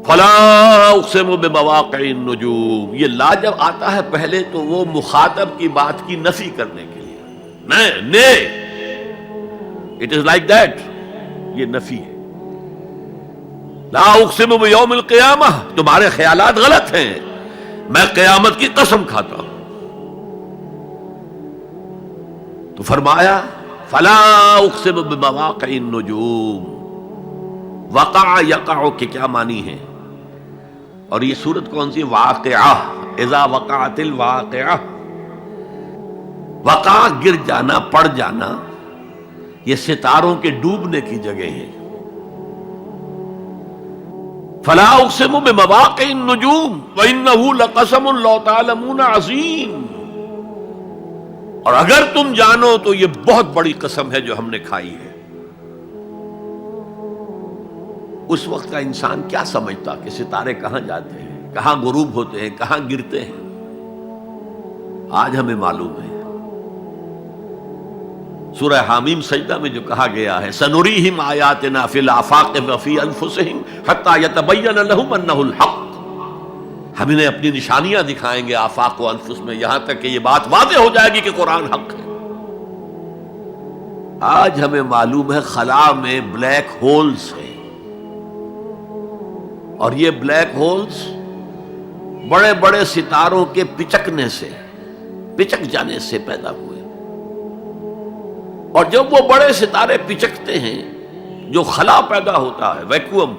فلا اقسم بمواقع النجوم، یہ لا جب آتا ہے پہلے تو وہ مخاطب کی بات کی نفی کرنے کے لیے، نے اٹ از لائک دیٹ، یہ نفی ہے۔ لا اقسم بیوم القیامہ، تمہارے خیالات غلط ہیں، میں قیامت کی قسم کھاتا ہوں۔ تو فرمایا فلا اقسم بمواقع النجوم، وقع یقع کے کیا معنی ہے؟ اور یہ سورت کون سی؟ واقعہ، اذا وقعت الواقعہ، وقع گر جانا، پڑ جانا، یہ ستاروں کے ڈوبنے کی جگہ ہے۔ فلا اقسم بمواقع النجوم وانہ لقسم لو تعلمون عظیم، اور اگر تم جانو تو یہ بہت بڑی قسم ہے جو ہم نے کھائی ہے۔ اس وقت کا انسان کیا سمجھتا کہ ستارے کہاں جاتے ہیں، کہاں غروب ہوتے ہیں، کہاں گرتے ہیں؟ آج ہمیں معلوم ہے۔ سورہ حامیم سجدہ میں جو کہا گیا ہے سنریہم آیاتنا فی الآفاق وفی انفسہم حتی یتبین لہم انہ الحق، ہم انہیں اپنی نشانیاں دکھائیں گے آفاق و انفس میں، یہاں تک کہ یہ بات واضح ہو جائے گی کہ قرآن حق ہے۔ آج ہمیں معلوم ہے خلا میں بلیک ہولز ہیں، اور یہ بلیک ہولز بڑے بڑے ستاروں کے پچکنے سے، پچک جانے سے پیدا ہوئے، اور جب وہ بڑے ستارے پچکتے ہیں، جو خلا پیدا ہوتا ہے، ویکیوم،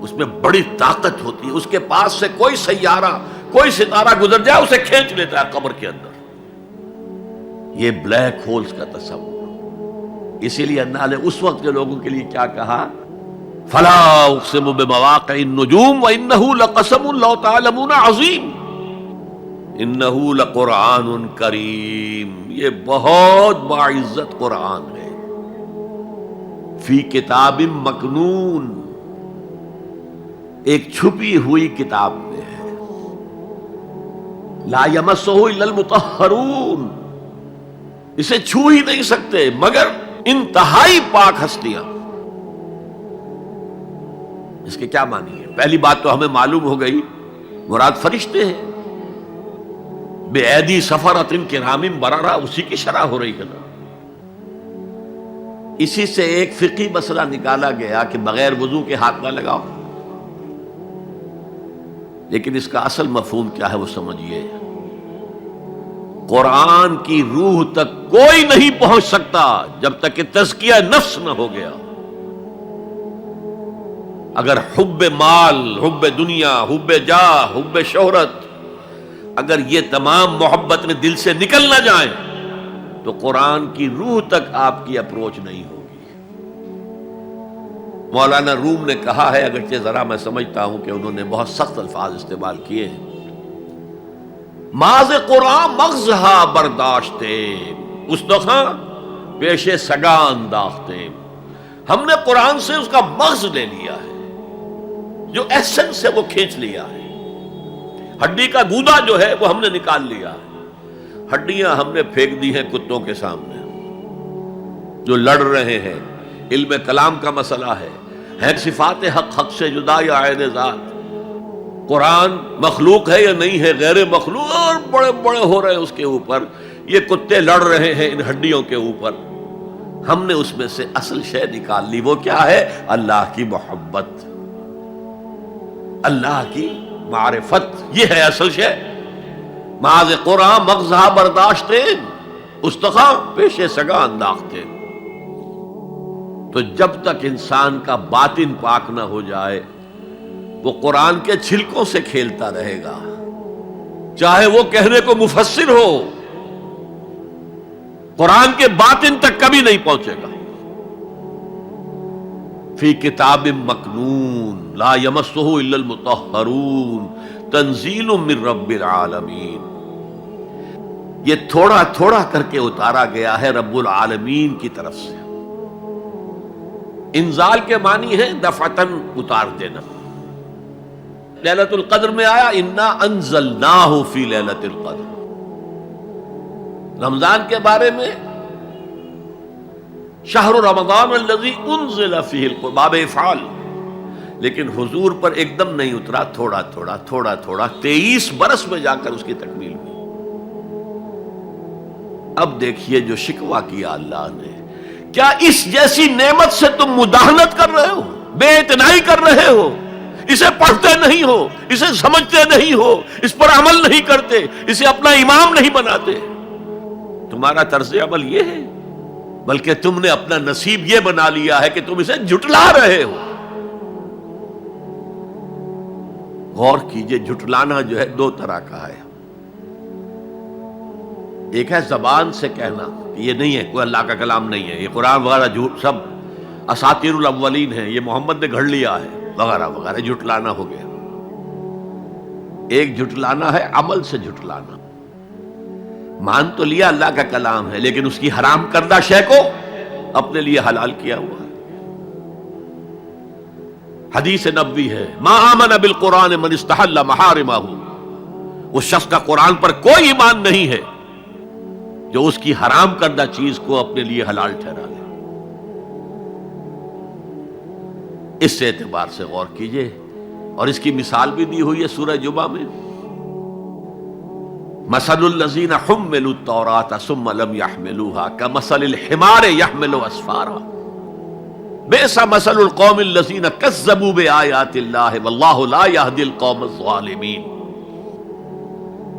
اس میں بڑی طاقت ہوتی ہے، اس کے پاس سے کوئی سیارہ، کوئی ستارہ گزر جائے اسے کھینچ لیتا ہے قبر کے اندر۔ یہ بلیک ہولز کا تصور، اسی لیے اللہ نے اس وقت کے لوگوں کے لیے کیا کہا؟ فلا اقسم بمواقع النجوم وانہ لقسم لو تعلمون عظیم، انہ لقرآن کریم، یہ بہت باعزت قرآن ہے، فی کتاب مکنون، ایک چھپی ہوئی کتاب میں ہے، لا یمسہ الا المطہرون، اسے چھو ہی نہیں سکتے مگر انتہائی پاک ہستیاں۔ اس کے کیا معنی ہے؟ پہلی بات تو ہمیں معلوم ہو گئی، مراد فرشتے ہیں، بے ایدی سفرۃ کرام بررہ، اسی کی شرح ہو رہی ہے نا۔ اسی سے ایک فقہی مسئلہ نکالا گیا کہ بغیر وضو کے ہاتھ نہ لگاؤ، لیکن اس کا اصل مفہوم کیا ہے وہ سمجھیے۔ قرآن کی روح تک کوئی نہیں پہنچ سکتا جب تک کہ تزکیہ نفس نہ ہو گیا۔ اگر حب مال، حب دنیا، حب جاہ، حب شہرت، اگر یہ تمام محبت میں دل سے نکل نہ جائیں تو قرآن کی روح تک آپ کی اپروچ نہیں ہوگی۔ مولانا روم نے کہا ہے، اگرچہ ذرا میں سمجھتا ہوں کہ انہوں نے بہت سخت الفاظ استعمال کیے ہیں، ماز قرآن مغزہا برداشتے استخاں پیش سگاں انداختے، ہم نے قرآن سے اس کا مغز لے لیا ہے، جو ایسنس ہے وہ کھینچ لیا ہے، ہڈی کا گودا جو ہے وہ ہم نے نکال لیا ہے، ہڈیاں ہم نے پھینک دی ہیں کتوں کے سامنے جو لڑ رہے ہیں۔ علم کلام کا مسئلہ ہے صفات حق حق سے جدا یا عین ذات، قرآن مخلوق ہے یا نہیں ہے، غیر مخلوق، اور بڑے بڑے ہو رہے ہیں اس کے اوپر، یہ کتے لڑ رہے ہیں ان ہڈیوں کے اوپر۔ ہم نے اس میں سے اصل شے نکال لی، وہ کیا ہے؟ اللہ کی محبت، اللہ کی معرفت، یہ ہے اصل شے۔ ماذ قرآن مغزہ برداشتے استخاں پیش سگاں انداختے۔ تو جب تک انسان کا باطن پاک نہ ہو جائے وہ قرآن کے چھلکوں سے کھیلتا رہے گا، چاہے وہ کہنے کو مفسر ہو، قرآن کے باطن تک کبھی نہیں پہنچے گا۔ فی کتاب مکنون لا یمسہ الا المطہرون تنزیل من رب العالمین، یہ تھوڑا تھوڑا کر کے اتارا گیا ہے رب العالمین کی طرف سے۔ انزال کے معنی ہے دفعتاً اتار دینا۔ لیلۃ القدر میں آیا انا انزلناہ فی لیلۃ القدر، رمضان کے بارے میں شہر رمضان الذی انزل فیہ القرآن، باب افعال، لیکن حضور پر ایک دم نہیں اترا، تھوڑا تھوڑا تھوڑا تھوڑا 23 برس میں جا کر اس کی تکمیل ہوئی۔ اب دیکھیے جو شکوہ کیا اللہ نے، کیا اس جیسی نعمت سے تم مداہنت کر رہے ہو، بے اعتنائی کر رہے ہو، اسے پڑھتے نہیں ہو، اسے سمجھتے نہیں ہو، اس پر عمل نہیں کرتے، اسے اپنا امام نہیں بناتے۔ تمہارا طرز عمل یہ ہے، بلکہ تم نے اپنا نصیب یہ بنا لیا ہے کہ تم اسے جھٹلا رہے ہو۔ غور کیجئے، جھٹلانا جو ہے دو طرح کا ہے۔ ایک ہے زبان سے کہنا کہ یہ نہیں ہے، کوئی اللہ کا کلام نہیں ہے، یہ قرآن وغیرہ جھوٹ، سب اساطیر الاولین ہیں، یہ محمد نے گھڑ لیا ہے وغیرہ وغیرہ، جھٹلانا ہو گیا۔ ایک جھٹلانا ہے عمل سے جھٹلانا، مان تو لیا اللہ کا کلام ہے لیکن اس کی حرام کردہ شے کو اپنے لیے حلال کیا ہوا ہے۔ حدیث نبوی ہے، ما آمن بالقرآن من استحل محارمہ، اس شخص کا قرآن پر کوئی ایمان نہیں ہے جو اس کی حرام کردہ چیز کو اپنے لیے حلال ٹھہرا لے۔ اس اعتبار سے غور کیجئے، اور اس کی مثال بھی دی ہوئی ہے سورہ جمعہ میں، مثل الذین حملوا التوراۃ ثم لم يحملوها كمثل الحمار يحمل اسفارا بئس مثل القوم الذین کذبوا بآیات اللہ واللہ لا یہدی القوم الظالمین۔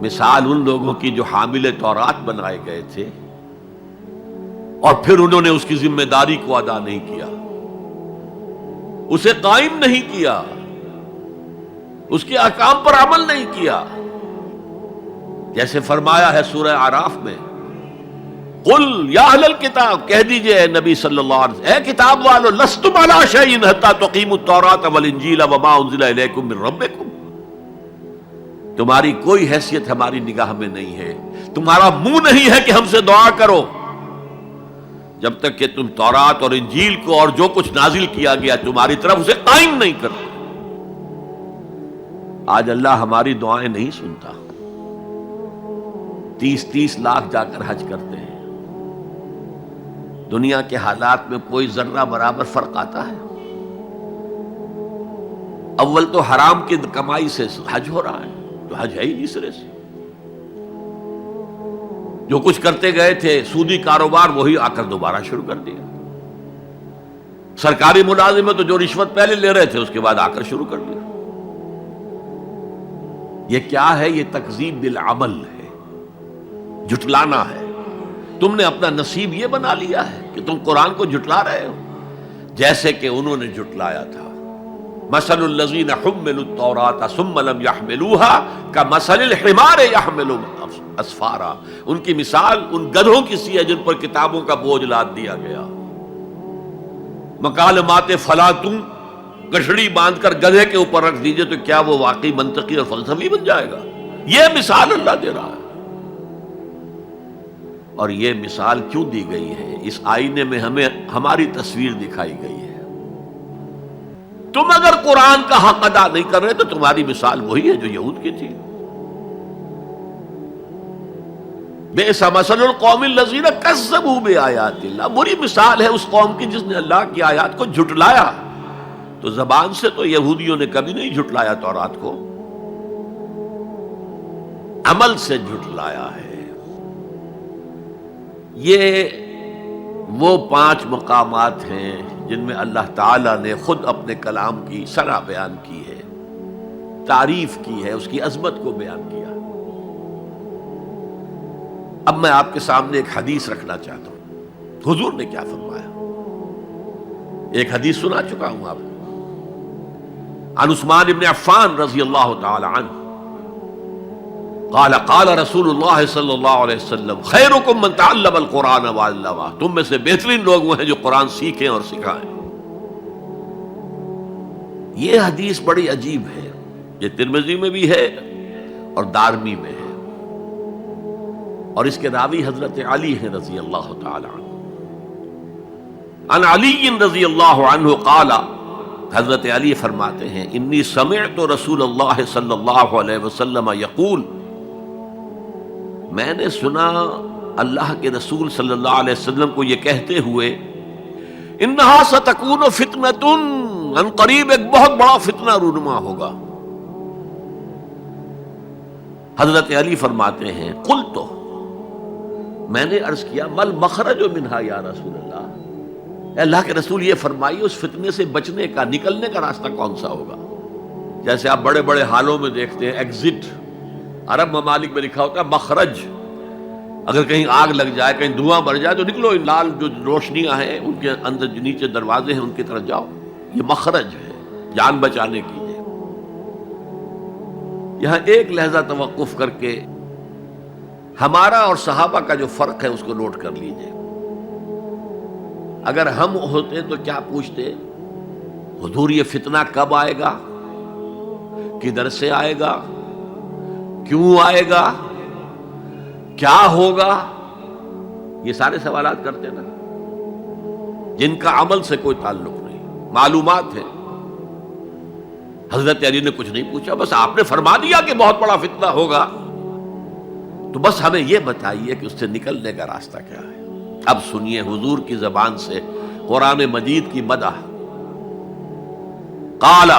مثال ان لوگوں کی جو حامل تورات بنائے گئے تھے اور پھر انہوں نے اس کی ذمہ داری کو ادا نہیں کیا، اسے قائم نہیں کیا، اس کے احکام پر عمل نہیں کیا۔ جیسے فرمایا ہے سورہ اعراف میں، قل یا اہل الکتاب، کہہ دیجئے اے نبی صلی اللہ علیہ وسلم، اے کتاب والو، لستم علی شیء حتی تقیموا التوراۃ والانجیل وما انزل الیکم من ربکم، تمہاری کوئی حیثیت ہماری نگاہ میں نہیں ہے، تمہارا منہ نہیں ہے کہ ہم سے دعا کرو جب تک کہ تم تورات اور انجیل کو اور جو کچھ نازل کیا گیا تمہاری طرف اسے قائم نہیں کرتے۔ آج اللہ ہماری دعائیں نہیں سنتا، 30 لاکھ جا کر حج کرتے ہیں، دنیا کے حالات میں کوئی ذرہ برابر فرق آتا ہے؟ اول تو حرام کی کمائی سے حج ہو رہا ہے، تو حج ہے ہی نہیں سرے سے۔ جو کچھ کرتے گئے تھے سودی کاروبار وہی آ کر دوبارہ شروع کر دیا، سرکاری ملازم تو جو رشوت پہلے لے رہے تھے اس کے بعد آ کر شروع کر دیا۔ یہ کیا ہے؟ یہ تکذیب بالعمل ہے، جھٹلانا ہے۔ تم نے اپنا نصیب یہ بنا لیا ہے کہ تم قرآن کو جھٹلا رہے ہو، جیسے کہ انہوں نے جھٹلایا تھا۔ مثل الذین حملوا التوراۃ ثم لم يحملوها كمثل الحمار يحمل اسفارا، ان کی مثال ان گدھوں کی سی ہے جن پر کتابوں کا بوجھ لاد دیا گیا۔ مکالمات فلاطوں، گٹھڑی باندھ کر گدھے کے اوپر رکھ دیجئے تو کیا وہ واقعی منطقی اور فلسفی بن جائے گا؟ یہ مثال اللہ دے رہا ہے۔ اور یہ مثال کیوں دی گئی ہے؟ اس آئینے میں ہمیں ہماری تصویر دکھائی گئی ہے۔ تم اگر قرآن کا حق ادا نہیں کر رہے تو تمہاری مثال وہی ہے جو یہود کی تھی۔ بئس مثل القوم الذین کذبوا بآیات اللہ، بری مثال ہے اس قوم کی جس نے اللہ کی آیات کو جھٹلایا۔ تو زبان سے تو یہودیوں نے کبھی نہیں جھٹلایا تورات کو، عمل سے جھٹلایا ہے۔ یہ وہ 5 مقامات ہیں جن میں اللہ تعالیٰ نے خود اپنے کلام کی ثنا بیان کی ہے، تعریف کی ہے، اس کی عظمت کو بیان کیا۔ اب میں آپ کے سامنے ایک حدیث رکھنا چاہتا ہوں، حضور نے کیا فرمایا۔ ایک حدیث سنا چکا ہوں آپ کو، عن عثمان بن عفان رضی اللہ تعالی عنہ قال قال رسول اللہ صلی اللہ علیہ وسلم خیرکم من تعلم القرآن وعلمہ، تم میں سے بہترین لوگ وہ ہیں جو قرآن سیکھیں اور سکھائیں۔ یہ حدیث بڑی عجیب ہے، یہ ترمذی میں بھی ہے اور دارمی میں ہے، اور اس کے راوی حضرت علی ہیں رضی اللہ تعالی عنہ۔ عن علی رضی اللہ عنہ قال، حضرت علی فرماتے ہیں انی سمعت رسول اللہ صلی اللہ علیہ وسلم یقول، میں نے سنا اللہ کے رسول صلی اللہ علیہ وسلم کو یہ کہتے ہوئے، انہا ستکون فتنۃ، ان قریب ایک بہت بڑا فتنہ رونما ہوگا۔ حضرت علی فرماتے ہیں قلت، میں نے عرض کیا مل مخرج منہا یا رسول اللہ، اے اللہ کے رسول یہ فرمائیے اس فتنے سے بچنے کا، نکلنے کا راستہ کون سا ہوگا؟ جیسے آپ بڑے بڑے حالوں میں دیکھتے ہیں ایگزٹ، عرب ممالک میں لکھا ہوتا ہے مخرج، اگر کہیں آگ لگ جائے، کہیں دھواں بڑھ جائے تو نکلو، لال جو روشنیاں ہیں ان کے اندر جو نیچے دروازے ہیں ان کی طرف جاؤ، یہ مخرج ہے جان بچانے کی۔ یہاں ایک لحظہ توقف کر کے ہمارا اور صحابہ کا جو فرق ہے اس کو نوٹ کر لیجئے۔ اگر ہم ہوتے تو کیا پوچھتے؟ حضور یہ فتنہ کب آئے گا، کدھر سے آئے گا، کیوں آئے گا، کیا ہوگا؟ یہ سارے سوالات کرتے نا، جن کا عمل سے کوئی تعلق نہیں، معلومات ہے۔ حضرت علی نے کچھ نہیں پوچھا، بس آپ نے فرما دیا کہ بہت بڑا فتنہ ہوگا، تو بس ہمیں یہ بتائیے کہ اس سے نکلنے کا راستہ کیا ہے۔ اب سنیے حضور کی زبان سے قرآن مجید کی مدح۔ قال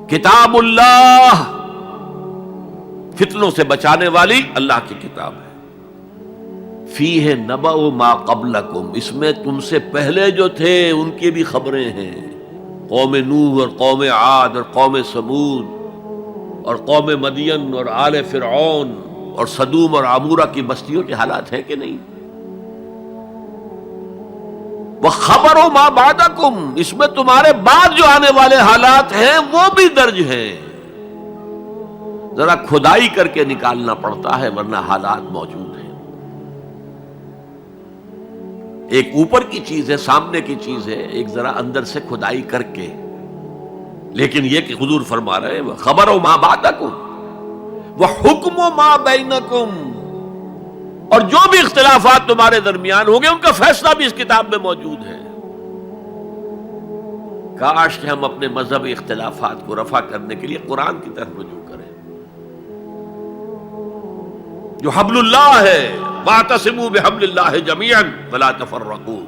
کتاب اللہ، فتنوں سے بچانے والی اللہ کی کتاب ہے۔ فیہ نبأ ما قبلکم، اس میں تم سے پہلے جو تھے ان کی بھی خبریں ہیں، قوم نوح اور قوم عاد اور قوم سمود اور قوم مدین اور آل فرعون اور صدوم اور عمورہ کی بستیوں کے حالات ہیں کہ نہیں؟ وَخَبَرُ مَا بَعْدَكُمْ، اس میں تمہارے بعد جو آنے والے حالات ہیں وہ بھی درج ہیں، ذرا کھدائی کر کے نکالنا پڑتا ہے ورنہ حالات موجود ہیں۔ ایک اوپر کی چیز ہے، سامنے کی چیز ہے، ایک ذرا اندر سے کھدائی کر کے، لیکن یہ کہ حضور فرما رہے ہیں خبرو ما بعدکم وحکم ما بینکم، اور جو بھی اختلافات تمہارے درمیان ہوں گے ان کا فیصلہ بھی اس کتاب میں موجود ہے۔ کاش کہ ہم اپنے مذہبی اختلافات کو رفع کرنے کے لیے قرآن کی طرف رجوع کریں، جو حبل اللہ ہے، واعتصموا بحبل اللہ جميعا ولا تفرقوا۔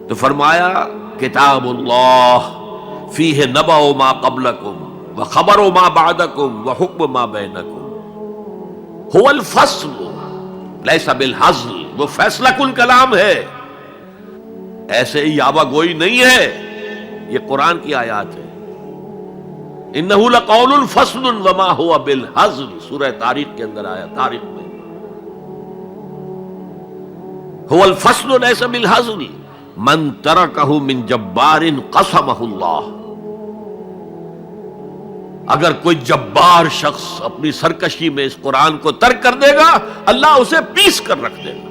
تو فرمایا کتاب اللہ فیہ نبأ ما قبلکم وخبر ما بعدکم وحکم ما بینکم، هو الفصل لیس بالحزل، وہ فیصلہ کن کلام ہے، ایسے ہی یابہ گوئی نہیں ہے، یہ قرآن کی آیات ہے۔ انہ لقول فصل وما هو بالحزل، سورہ طارق کے اندر آیا، طارق میں هو الفصل لیس بالحزل من ترکہ من جبار قسمہ اللہ، اگر کوئی جبار شخص اپنی سرکشی میں اس قرآن کو ترک کر دے گا اللہ اسے پیس کر رکھ دے گا۔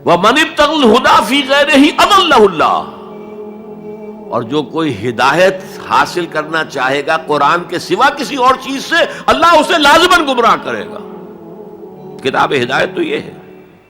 وَمَنِ ابْتَغَى الْهُدَى فِي غَيْرِهِ أَضَلَّهُ اللَّهُ، اور جو کوئی ہدایت حاصل کرنا چاہے گا قرآن کے سوا کسی اور چیز سے، اللہ اسے لازماً گمراہ کرے گا۔ کتاب ہدایت تو یہ ہے۔